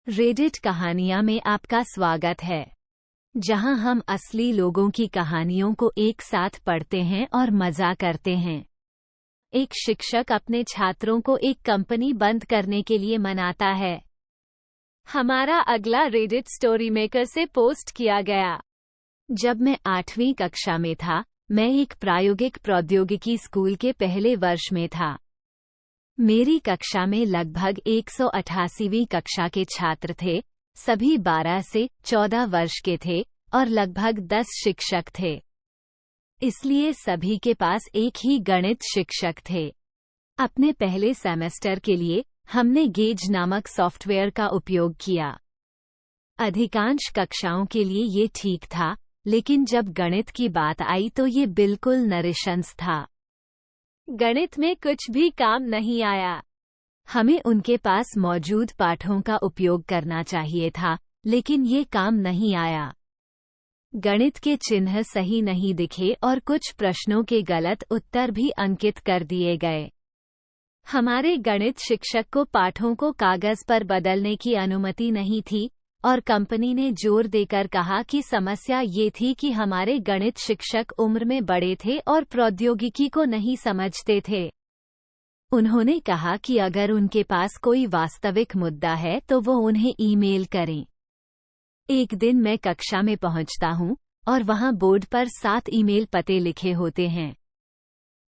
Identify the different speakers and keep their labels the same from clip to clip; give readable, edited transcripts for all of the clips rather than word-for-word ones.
Speaker 1: Reddit कहानियाँ में आपका स्वागत है, जहां हम असली लोगों की कहानियों को एक साथ पढ़ते हैं और मजा करते हैं। एक शिक्षक अपने छात्रों को एक कंपनी बंद करने के लिए मनाता है। हमारा अगला रेडिट स्टोरी मेकर से पोस्ट किया गया। जब मैं 8वीं कक्षा में था, मैं एक प्रायोगिक प्रौद्योगिकी स्कूल के पहले वर्ष में था। मेरी कक्षा में लगभग 188वीं कक्षा के छात्र थे, सभी 12 से 14 वर्ष के थे और लगभग 10 शिक्षक थे। इसलिए सभी के पास एक ही गणित शिक्षक थे। अपने पहले सेमेस्टर के लिए हमने गेज नामक सॉफ्टवेयर का उपयोग किया। अधिकांश कक्षाओं के लिए ये ठीक था, लेकिन जब गणित की बात आई तो ये बिल्कुल नरिशंस था। गणित में कुछ भी काम नहीं आया। हमें उनके पास मौजूद पाठों का उपयोग करना चाहिए था, लेकिन ये काम नहीं आया। गणित के चिन्ह सही नहीं दिखे और कुछ प्रश्नों के गलत उत्तर भी अंकित कर दिए गए। हमारे गणित शिक्षक को पाठों को कागज पर बदलने की अनुमति नहीं थी और कंपनी ने जोर देकर कहा कि समस्या ये थी कि हमारे गणित शिक्षक उम्र में बड़े थे और प्रौद्योगिकी को नहीं समझते थे। उन्होंने कहा कि अगर उनके पास कोई वास्तविक मुद्दा है तो वो उन्हें ईमेल करें। एक दिन मैं कक्षा में पहुंचता हूं और वहां बोर्ड पर 7 ईमेल पते लिखे होते हैं।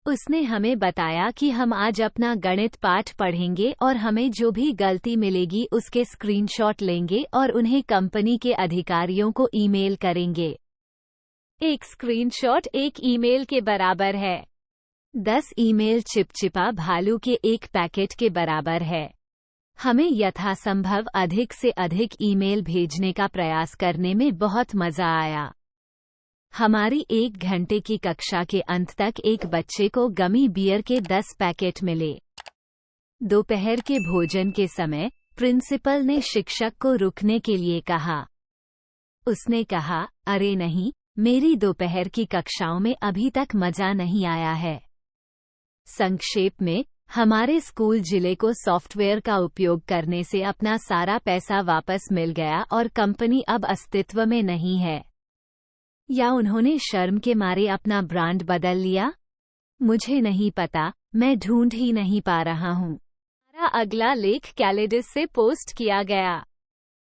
Speaker 1: उसने हमें बताया कि हम आज अपना गणित पाठ पढ़ेंगे और हमें जो भी गलती मिलेगी उसके स्क्रीनशॉट लेंगे और उन्हें कंपनी के अधिकारियों को ईमेल करेंगे। एक स्क्रीनशॉट एक ईमेल के बराबर है। 10 ईमेल चिपचिपा भालू के एक पैकेट के बराबर है। हमें यथासंभव अधिक से अधिक ईमेल भेजने का प्रयास करने में बहुत मजा आया। हमारी 1 घंटे की कक्षा के अंत तक एक बच्चे को गमी बियर के 10 पैकेट मिले। दोपहर के भोजन के समय प्रिंसिपल ने शिक्षक को रुकने के लिए कहा। उसने कहा, अरे नहीं, मेरी दोपहर की कक्षाओं में अभी तक मजा नहीं आया है। संक्षेप में, हमारे स्कूल जिले को सॉफ्टवेयर का उपयोग करने से अपना सारा पैसा वापस मिल गया और कंपनी अब अस्तित्व में नहीं है। या उन्होंने शर्म के मारे अपना ब्रांड बदल लिया? मुझे नहीं पता, मैं ढूंढ ही नहीं पा रहा हूँ। हमारा अगला लेख कैलेडिस से पोस्ट किया गया।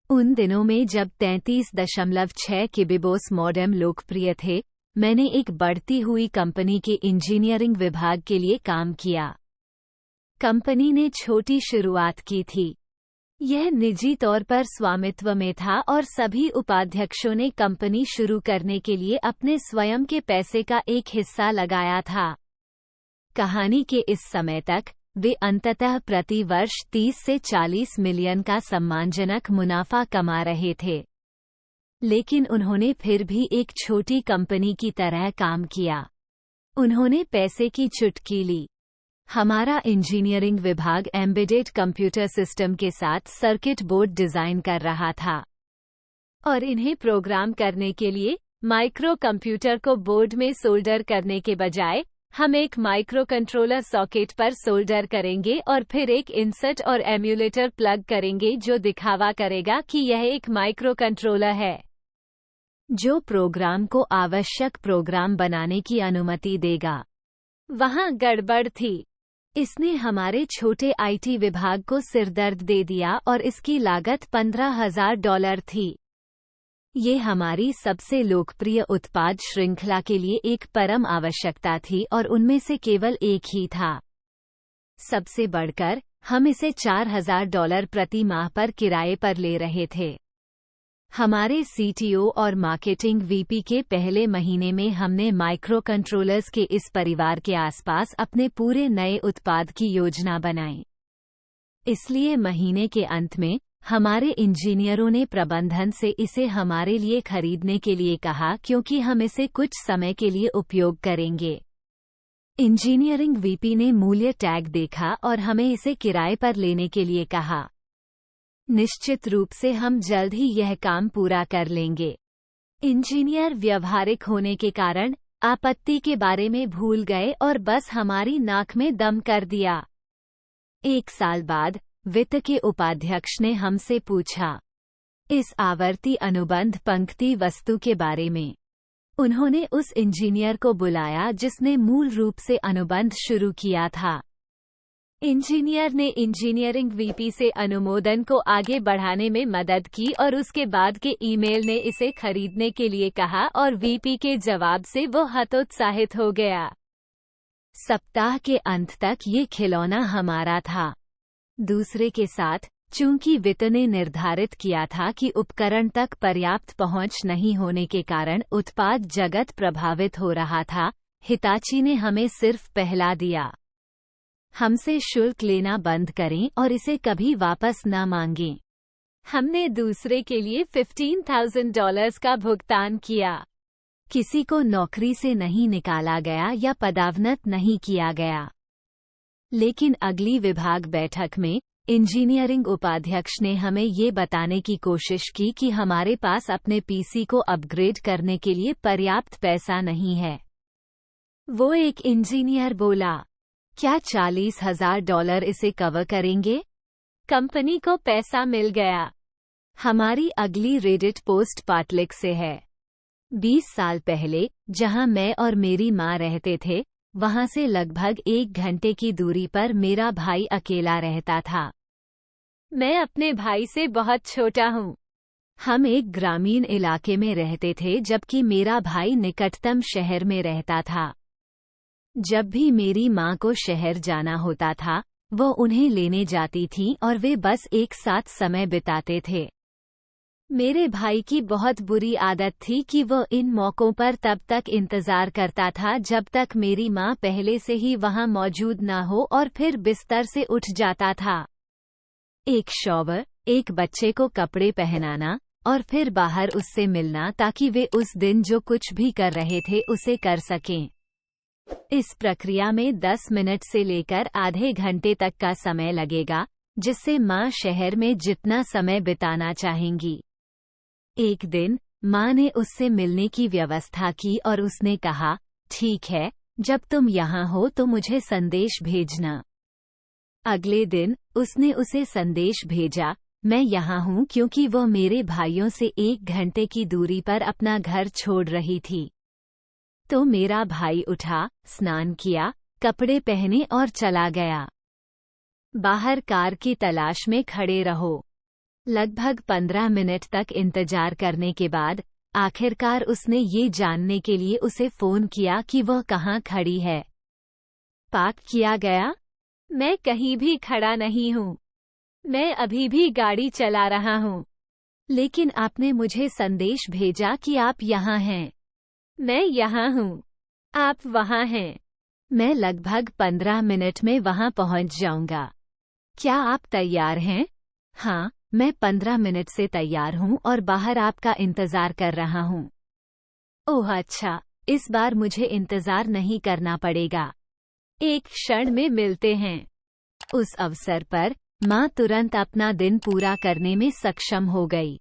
Speaker 1: उन दिनों में जब 33.6 केबीबॉस मॉडेम लोकप्रिय थे, मैंने एक बढ़ती हुई कंपनी के इंजीनियरिंग विभाग के लिए काम किया। कंपनी ने छोटी शुरुआत की थी। यह निजी तौर पर स्वामित्व में था और सभी उपाध्यक्षों ने कंपनी शुरू करने के लिए अपने स्वयं के पैसे का एक हिस्सा लगाया था। कहानी के इस समय तक वे अंततः प्रति वर्ष 30 से 40 मिलियन का सम्मानजनक मुनाफा कमा रहे थे। लेकिन उन्होंने फिर भी एक छोटी कंपनी की तरह काम किया। उन्होंने पैसे की चुटकी ली। हमारा इंजीनियरिंग विभाग एम्बेडेड कंप्यूटर सिस्टम के साथ सर्किट बोर्ड डिजाइन कर रहा था और इन्हें प्रोग्राम करने के लिए माइक्रो कंप्यूटर को बोर्ड में सोल्डर करने के बजाय हम एक माइक्रो कंट्रोलर सॉकेट पर सोल्डर करेंगे और फिर एक इंसर्ट और एम्यूलेटर प्लग करेंगे जो दिखावा करेगा कि यह एक माइक्रो कंट्रोलर है, जो प्रोग्राम को आवश्यक प्रोग्राम बनाने की अनुमति देगा। वहां गड़बड़ थी। इसने हमारे छोटे आईटी विभाग को सिरदर्द दे दिया और इसकी लागत $15,000 थी। ये हमारी सबसे लोकप्रिय उत्पाद श्रृंखला के लिए एक परम आवश्यकता थी और उनमें से केवल एक ही था। सबसे बढ़कर, हम इसे $4,000 प्रति माह पर किराए पर ले रहे थे। हमारे सीटीओ और मार्केटिंग वीपी के पहले महीने में हमने माइक्रो कंट्रोलर्स के इस परिवार के आसपास अपने पूरे नए उत्पाद की योजना बनाई। इसलिए महीने के अंत में हमारे इंजीनियरों ने प्रबंधन से इसे हमारे लिए खरीदने के लिए कहा क्योंकि हम इसे कुछ समय के लिए उपयोग करेंगे। इंजीनियरिंग वीपी ने मूल्य टैग देखा और हमें इसे किराए पर लेने के लिए कहा। निश्चित रूप से हम जल्द ही यह काम पूरा कर लेंगे। इंजीनियर व्यवहारिक होने के कारण आपत्ति के बारे में भूल गए और बस हमारी नाक में दम कर दिया। 1 साल बाद वित्त के उपाध्यक्ष ने हमसे पूछा, इस आवर्ती अनुबंध पंक्ति वस्तु के बारे में। उन्होंने उस इंजीनियर को बुलाया जिसने मूल रूप से अनुबंध शुरू किया था। इंजीनियर ने इंजीनियरिंग वीपी से अनुमोदन को आगे बढ़ाने में मदद की और उसके बाद के ईमेल ने इसे खरीदने के लिए कहा और वीपी के जवाब से वो हतोत्साहित हो गया। सप्ताह के अंत तक ये खिलौना हमारा था। दूसरे के साथ, चूंकि वित्त ने निर्धारित किया था कि उपकरण तक पर्याप्त पहुंच नहीं होने के कारण उत्पाद जगत प्रभावित हो रहा था, हिताची ने हमें सिर्फ पहला दिया। हमसे शुल्क लेना बंद करें और इसे कभी वापस न मांगें। हमने दूसरे के लिए $15,000 का भुगतान किया। किसी को नौकरी से नहीं निकाला गया या पदावनत नहीं किया गया। लेकिन अगली विभाग बैठक में इंजीनियरिंग उपाध्यक्ष ने हमें ये बताने की कोशिश की कि हमारे पास अपने पीसी को अपग्रेड करने के लिए पर्याप्त पैसा नहीं है। वो एक इंजीनियर बोला, क्या $40,000 इसे कवर करेंगे? कंपनी को पैसा मिल गया। हमारी अगली रेडिट पोस्ट पाटलिक से है। 20 साल पहले, जहां मैं और मेरी माँ रहते थे, वहां से लगभग 1 घंटे की दूरी पर मेरा भाई अकेला रहता था। मैं अपने भाई से बहुत छोटा हूँ। हम एक ग्रामीण इलाके में रहते थे जबकि मेरा भाई निकटतम शहर में रहता था। जब भी मेरी माँ को शहर जाना होता था, वो उन्हें लेने जाती थी और वे बस एक साथ समय बिताते थे। मेरे भाई की बहुत बुरी आदत थी कि वो इन मौकों पर तब तक इंतजार करता था जब तक मेरी माँ पहले से ही वहाँ मौजूद न हो और फिर बिस्तर से उठ जाता था। एक शॉवर, एक बच्चे को कपड़े पहनाना और फिर बाहर उससे मिलना ताकि वे उस दिन जो कुछ भी कर रहे थे उसे कर सकें। इस प्रक्रिया में 10 मिनट से लेकर आधे घंटे तक का समय लगेगा, जिससे माँ शहर में जितना समय बिताना चाहेंगी। एक दिन माँ ने उससे मिलने की व्यवस्था की और उसने कहा, ठीक है, जब तुम यहाँ हो तो मुझे संदेश भेजना। अगले दिन उसने उसे संदेश भेजा, मैं यहाँ हूँ, क्योंकि वह मेरे भाइयों से 1 घंटे की दूरी पर अपना घर छोड़ रही थी। तो मेरा भाई उठा, स्नान किया, कपड़े पहने और चला गया। बाहर कार की तलाश में खड़े रहो। लगभग 15 मिनट तक इंतजार करने के बाद आखिरकार उसने ये जानने के लिए उसे फोन किया कि वह कहाँ खड़ी है। पार्क किया गया? मैं कहीं भी खड़ा नहीं हूँ। मैं अभी भी गाड़ी चला रहा हूँ। लेकिन आपने मुझे संदेश भेजा कि आप यहाँ हैं। मैं यहाँ हूँ। आप वहाँ हैं। मैं लगभग 15 मिनट में वहाँ पहुँच जाऊँगा। क्या आप तैयार हैं? हाँ, मैं 15 मिनट से तैयार हूँ और बाहर आपका इंतजार कर रहा हूँ। ओह अच्छा, इस बार मुझे इंतजार नहीं करना पड़ेगा। एक क्षण में मिलते हैं। उस अवसर पर माँ तुरंत अपना दिन पूरा करने में सक्षम हो गई।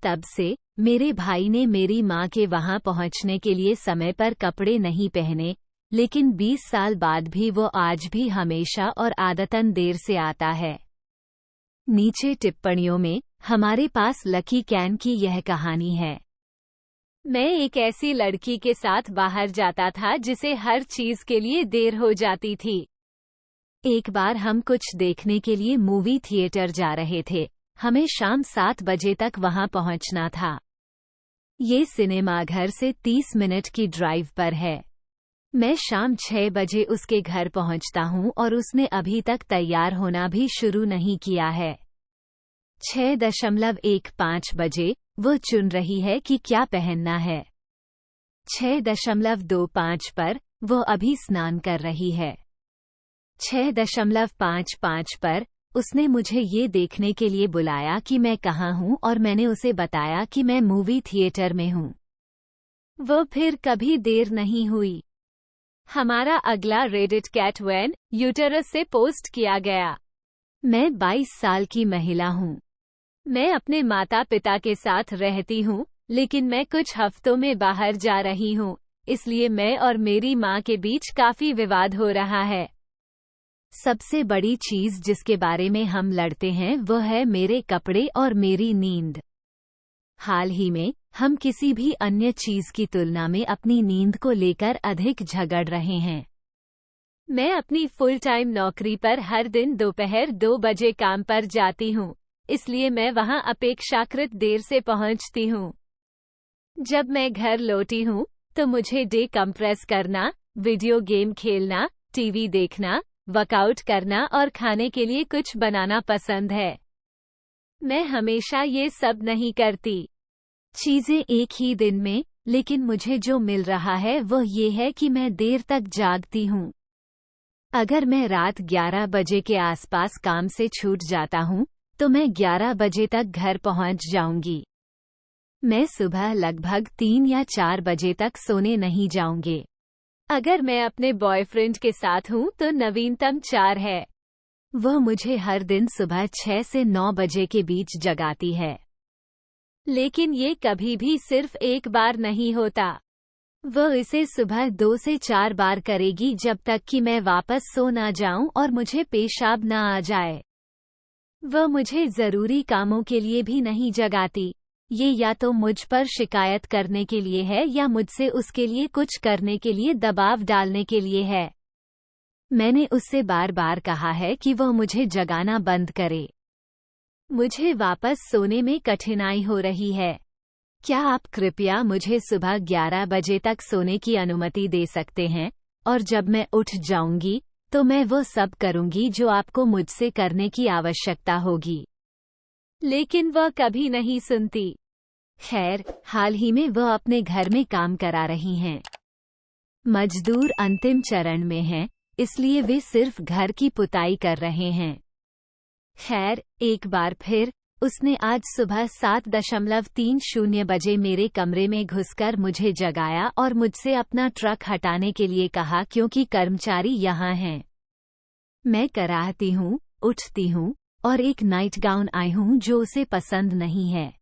Speaker 1: तब से मेरे भाई ने मेरी माँ के वहाँ पहुँचने के लिए समय पर कपड़े नहीं पहने, लेकिन 20 साल बाद भी वो आज भी हमेशा और आदतन देर से आता है। नीचे टिप्पणियों में हमारे पास लकी कैन की यह कहानी है। मैं एक ऐसी लड़की के साथ बाहर जाता था जिसे हर चीज के लिए देर हो जाती थी। एक बार हम कुछ देखने के लिए मूवी थिएटर जा रहे थे। हमें शाम 7 बजे तक वहां पहुंचना था। ये सिनेमा घर से 30 मिनट की ड्राइव पर है। मैं शाम 6 बजे उसके घर पहुंचता हूं और उसने अभी तक तैयार होना भी शुरू नहीं किया है। 6:15 बजे वो चुन रही है कि क्या पहनना है। 6:25 पर वो अभी स्नान कर रही है। 6:55 पर उसने मुझे ये देखने के लिए बुलाया कि मैं कहाँ हूँ और मैंने उसे बताया कि मैं मूवी थिएटर में हूँ। वो फिर कभी देर नहीं हुई। हमारा अगला रेडिट कैट वैन यूटरस से पोस्ट किया गया। मैं 22 साल की महिला हूँ। मैं अपने माता पिता के साथ रहती हूँ, लेकिन मैं कुछ हफ्तों में बाहर जा रही हूँ, इसलिए मैं और मेरी माँ के बीच काफी विवाद हो रहा है। सबसे बड़ी चीज जिसके बारे में हम लड़ते हैं वह है मेरे कपड़े और मेरी नींद। हाल ही में हम किसी भी अन्य चीज की तुलना में अपनी नींद को लेकर अधिक झगड़ रहे हैं। मैं अपनी फुल टाइम नौकरी पर हर दिन दोपहर 2 बजे काम पर जाती हूँ, इसलिए मैं वहाँ अपेक्षाकृत देर से पहुँचती हूँ। जब मैं घर लौटी हूँ तो मुझे डे कंप्रेस करना, वीडियो गेम खेलना, टीवी देखना, वर्कआउट करना और खाने के लिए कुछ बनाना पसंद है। मैं हमेशा ये सब नहीं करती चीजें एक ही दिन में, लेकिन मुझे जो मिल रहा है वह ये है कि मैं देर तक जागती हूँ। अगर मैं रात 11 बजे के आसपास काम से छूट जाता हूँ तो मैं 11 बजे तक घर पहुँच जाऊंगी। मैं सुबह लगभग 3 या 4 बजे तक सोने नहीं जाऊंगी। अगर मैं अपने बॉयफ्रेंड के साथ हूँ तो नवीनतम 4 है। वह मुझे हर दिन सुबह 6 से 9 बजे के बीच जगाती है, लेकिन ये कभी भी सिर्फ एक बार नहीं होता। वह इसे सुबह 2 से 4 बार करेगी जब तक कि मैं वापस सो ना जाऊं और मुझे पेशाब ना आ जाए। वह मुझे जरूरी कामों के लिए भी नहीं जगाती। ये या तो मुझ पर शिकायत करने के लिए है या मुझसे उसके लिए कुछ करने के लिए दबाव डालने के लिए है। मैंने उससे बार बार कहा है कि वह मुझे जगाना बंद करे। मुझे वापस सोने में कठिनाई हो रही है। क्या आप कृपया मुझे सुबह 11 बजे तक सोने की अनुमति दे सकते हैं, और जब मैं उठ जाऊंगी तो मैं वो सब करूंगी जो आपको मुझसे करने की आवश्यकता होगी। लेकिन वह कभी नहीं सुनती। खैर, हाल ही में वह अपने घर में काम करा रही हैं। मजदूर अंतिम चरण में हैं, इसलिए वे सिर्फ घर की पुताई कर रहे हैं। खैर, एक बार फिर उसने आज सुबह 7:30 बजे मेरे कमरे में घुसकर मुझे जगाया और मुझसे अपना ट्रक हटाने के लिए कहा क्योंकि कर्मचारी यहाँ हैं। मैं कराहती हूँ, उठती हूँ और एक नाइट गाउन आई हूँ जो उसे पसंद नहीं है।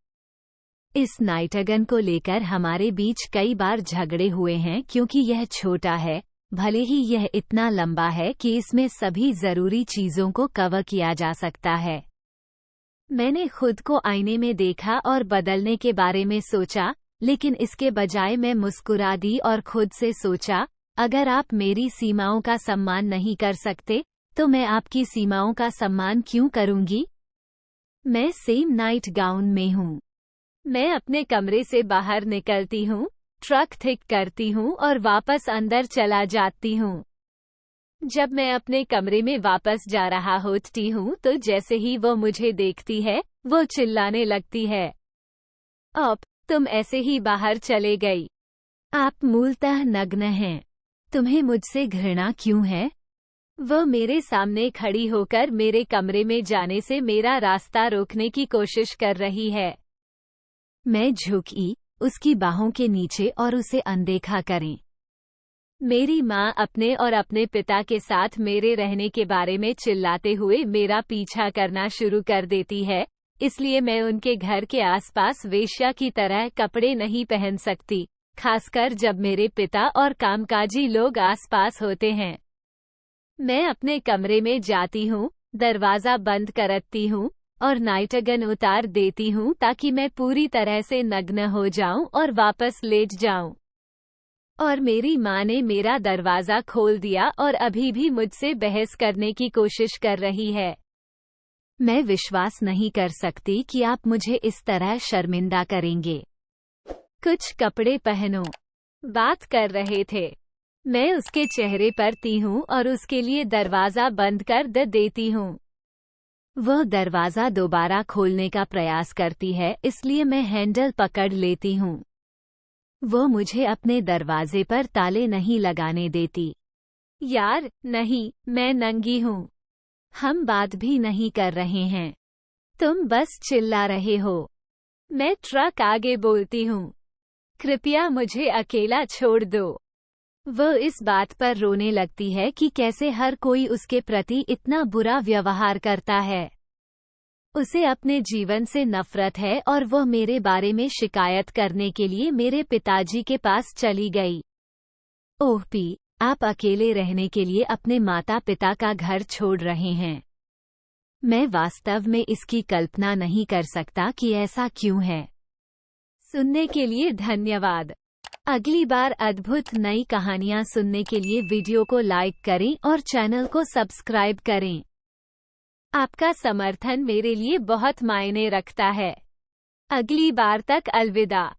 Speaker 1: इस नाइटगन को लेकर हमारे बीच कई बार झगड़े हुए हैं क्योंकि यह छोटा है, भले ही यह इतना लंबा है कि इसमें सभी जरूरी चीजों को कवर किया जा सकता है। मैंने खुद को आईने में देखा और बदलने के बारे में सोचा, लेकिन इसके बजाय मैं मुस्कुरा दी और खुद से सोचा, अगर आप मेरी सीमाओं का सम्मान नहीं कर सकते, तो मैं आपकी सीमाओं का सम्मान क्यों करूंगी? मैं सेम नाइट गाउन में हूँ। मैं अपने कमरे से बाहर निकलती हूँ, ट्रक ठीक करती हूँ और वापस अंदर चला जाती हूँ। जब मैं अपने कमरे में वापस जा रहा होती हूँ तो जैसे ही वो मुझे देखती है, वो चिल्लाने लगती है, अब तुम ऐसे ही बाहर चले गई। आप मूलतः नग्न हैं। तुम्हें मुझसे घृणा क्यों है? वह मेरे सामने खड़ी होकर मेरे कमरे में जाने से मेरा रास्ता रोकने की कोशिश कर रही है। मैं झुकी, उसकी बाहों के नीचे और उसे अनदेखा करें। मेरी माँ अपने और अपने पिता के साथ मेरे रहने के बारे में चिल्लाते हुए मेरा पीछा करना शुरू कर देती है, इसलिए मैं उनके घर के आसपास वेश्या की तरह कपड़े नहीं पहन सकती, खासकर जब मेरे पिता और कामकाजी लोग आसपास होते हैं। मैं अपने कमरे में जाती हूँ, दरवाजा बंद करती हूँ और नाइटगन उतार देती हूँ ताकि मैं पूरी तरह से नग्न हो जाऊं और वापस लेट जाऊं। और मेरी माँ ने मेरा दरवाजा खोल दिया और अभी भी मुझसे बहस करने की कोशिश कर रही है। मैं विश्वास नहीं कर सकती कि आप मुझे इस तरह शर्मिंदा करेंगे। कुछ कपड़े पहनो, बात कर रहे थे। मैं उसके चेहरे पर ती हूँ और उसके लिए दरवाजा बंद कर देती हूँ। वह दरवाजा दोबारा खोलने का प्रयास करती है, इसलिए मैं हैंडल पकड़ लेती हूँ। वह मुझे अपने दरवाजे पर ताले नहीं लगाने देती। यार, नहीं, मैं नंगी हूँ। हम बात भी नहीं कर रहे हैं। तुम बस चिल्ला रहे हो। मैं ट्रक आगे बोलती हूँ, कृपया मुझे अकेला छोड़ दो। वह इस बात पर रोने लगती है कि कैसे हर कोई उसके प्रति इतना बुरा व्यवहार करता है। उसे अपने जीवन से नफरत है और वह मेरे बारे में शिकायत करने के लिए मेरे पिताजी के पास चली गई। ओह पी, आप अकेले रहने के लिए अपने माता पिता का घर छोड़ रहे हैं। मैं वास्तव में इसकी कल्पना नहीं कर सकता कि ऐसा क्यों है। सुनने के लिए धन्यवाद। अगली बार अद्भुत नई कहानियाँ सुनने के लिए वीडियो को लाइक करें और चैनल को सब्सक्राइब करें। आपका समर्थन मेरे लिए बहुत मायने रखता है। अगली बार तक अलविदा।